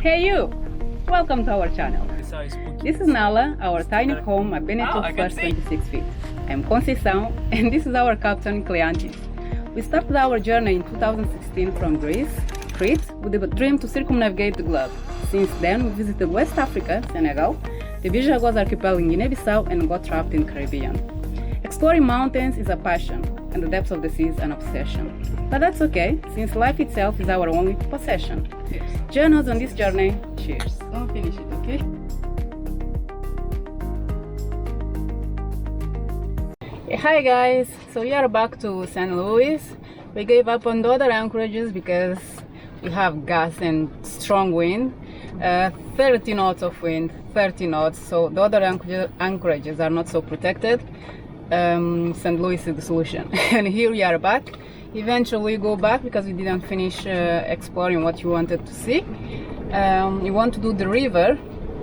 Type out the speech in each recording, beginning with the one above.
Hey you! Welcome to our channel. This is Nala, our tiny home at Beneto's first 26 feet. I'm Conceição and this is our captain Cleantis. We started our journey in 2016 from Greece, Crete, with the dream to circumnavigate the globe. Since then, we visited West Africa, Senegal, the Bijagos archipelago in Guinea-Bissau and got trapped in the Caribbean. Exploring mountains is a passion, and the depths of the sea is an obsession. But that's okay, since life itself is our only possession. Join us on this journey. Cheers. Don't finish it, okay? Hi guys, so we are back to St. Louis. We gave up on the other anchorages because we have gas and strong wind. 30 knots of wind, 30 knots, so the other anchorages are not so protected. St. Louis is the solution. And here we are back. Eventually we go back because we didn't finish exploring what you wanted to see. We want to do the river.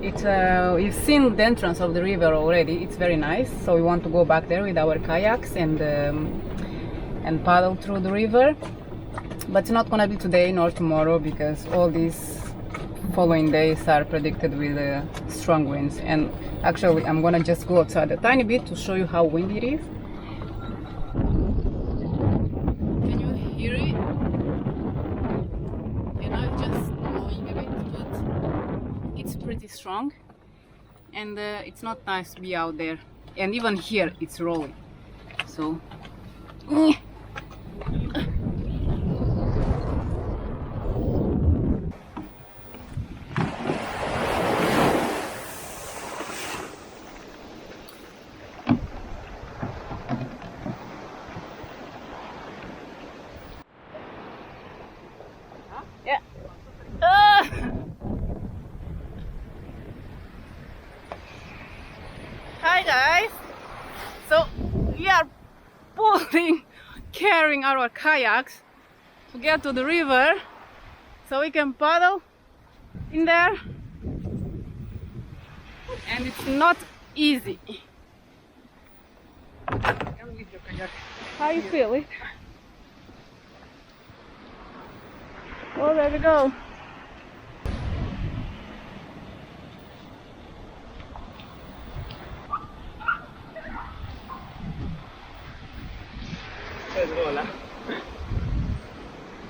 We've seen the entrance of the river already. It's very nice, so we want to go back there with our kayaks and paddle through the river. But it's not gonna be today nor tomorrow because all these following days are predicted with strong winds. And actually I'm gonna just go outside a tiny bit to show you how windy it is. Can you hear it? And I'm just blowing a bit, but it's pretty strong and it's not nice to be out there. And even here it's rolling, so yeah. Hi guys, so we are carrying our kayaks to get to the river so we can paddle in there, and it's not easy. How you feel it? Oh, there we go.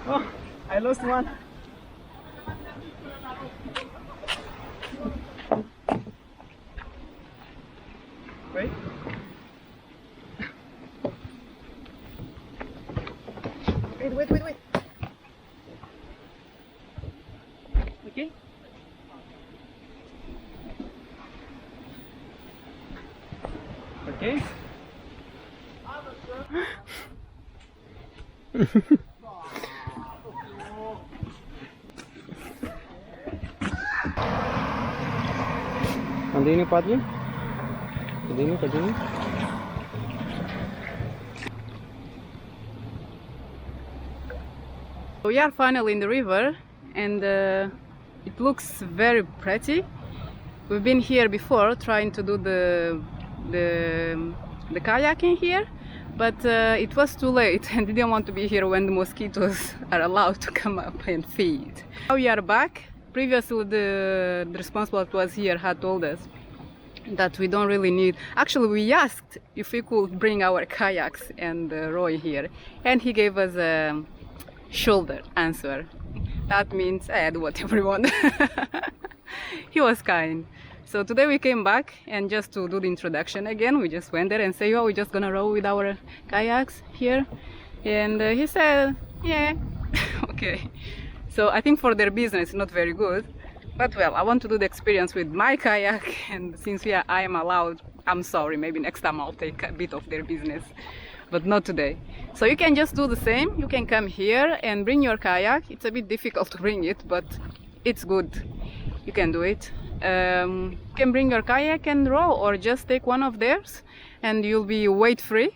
Oh, I lost one. Wait. Wait. Okay. Okay. Continue paddling. Continue. We are finally in the river and it looks very pretty. We've been here before trying to do the kayaking here, but it was too late and didn't want to be here when the mosquitoes are allowed to come up and feed. Now we are back. Previously the responsible that was here had told us that we don't really need. Actually, we asked if we could bring our kayaks and row here, and he gave us a shoulder answer. That means do whatever you want. He was kind. So today we came back, and just to do the introduction again, we just went there and say, oh, we're just gonna row with our kayaks here, and he said, yeah. Okay. So I think for their business not very good, but well, I want to do the experience with my kayak, and since I am allowed, I'm sorry, maybe next time I'll take a bit of their business, but not today. So you can just do the same. You can come here and bring your kayak. It's a bit difficult to bring it, but it's good. You can do it. You can bring your kayak and row, or just take one of theirs and you'll be weight free.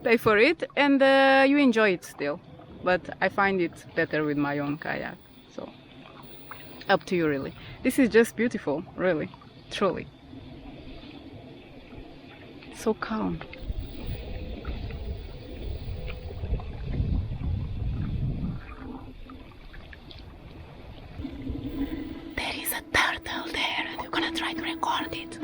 Pay for it and you enjoy it still. But I find it better with my own kayak, so up to you really. This is just beautiful, really, truly. So calm. gonna try to record it.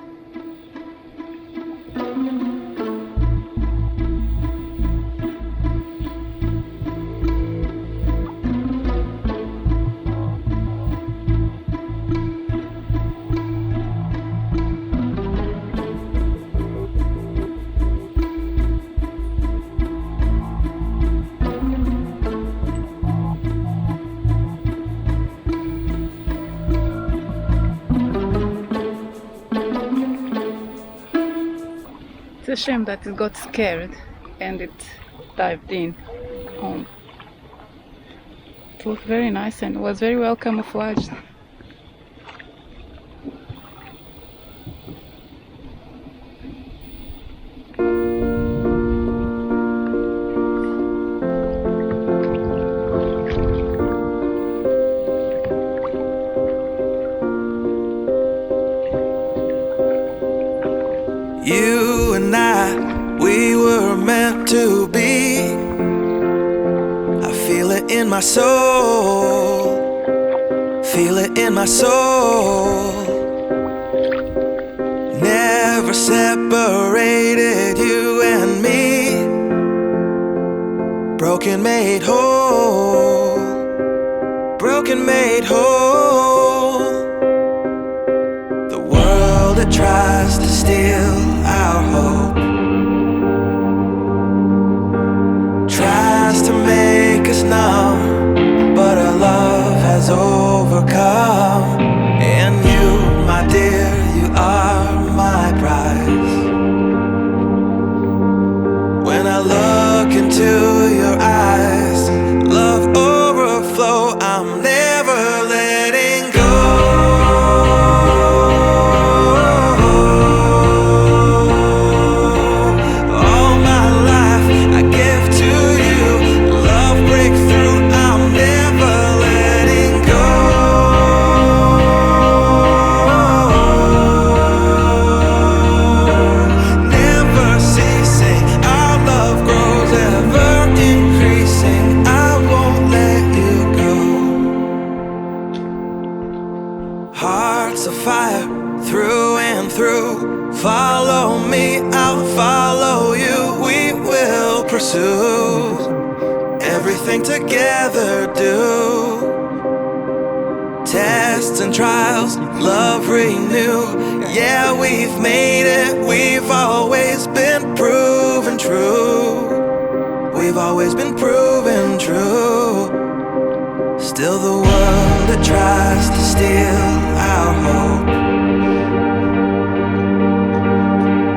It's a shame that it got scared and it dived in home. It looked very nice and was very well camouflaged. You and I, we were meant to be. I feel it in my soul. Feel it in my soul. Never separated, you and me. Broken made whole. Broken made whole. The world that tries to steal our hope tries to make us numb, but our love has overcome. And you, my dear, you are my prize. When I look into your eyes, love overflow, I'm never letting go. Hearts of fire through and through. Follow me, I'll follow you. We will pursue everything together, do tests and trials, love renew. Yeah, we've made it, we've always been proven true. We've always been proven true. Still the world that tries to steal our hope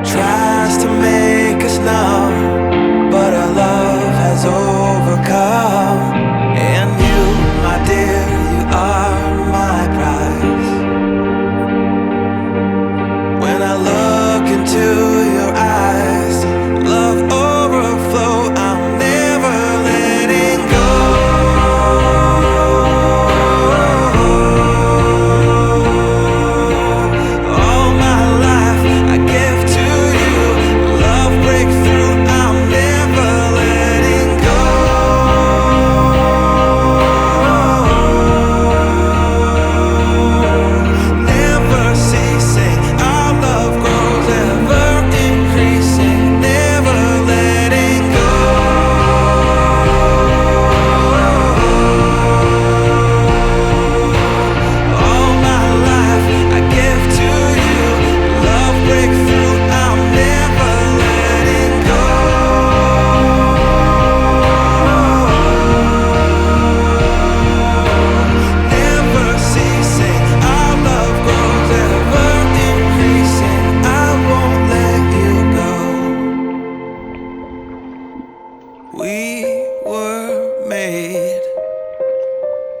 tries to make us numb, but our love has overcome. And you, my dear, you are my prize. When I look into your eyes, love overflow, I'm never letting go.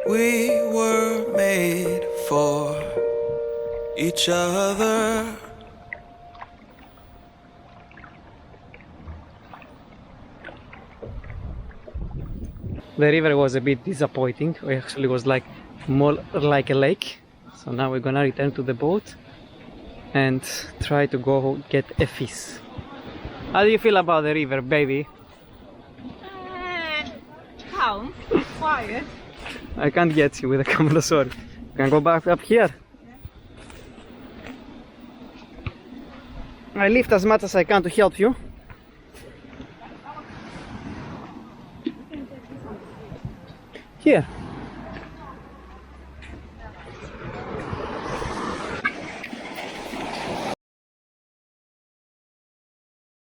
We were made for each other. The river was a bit disappointing. It actually was like more like a lake. So now we're gonna return to the boat and try to go get a fish. How do you feel about the river, baby? Calm, quiet. I can't get you with a camera, sorry. You can go back up here. I lift as much as I can to help you. Here.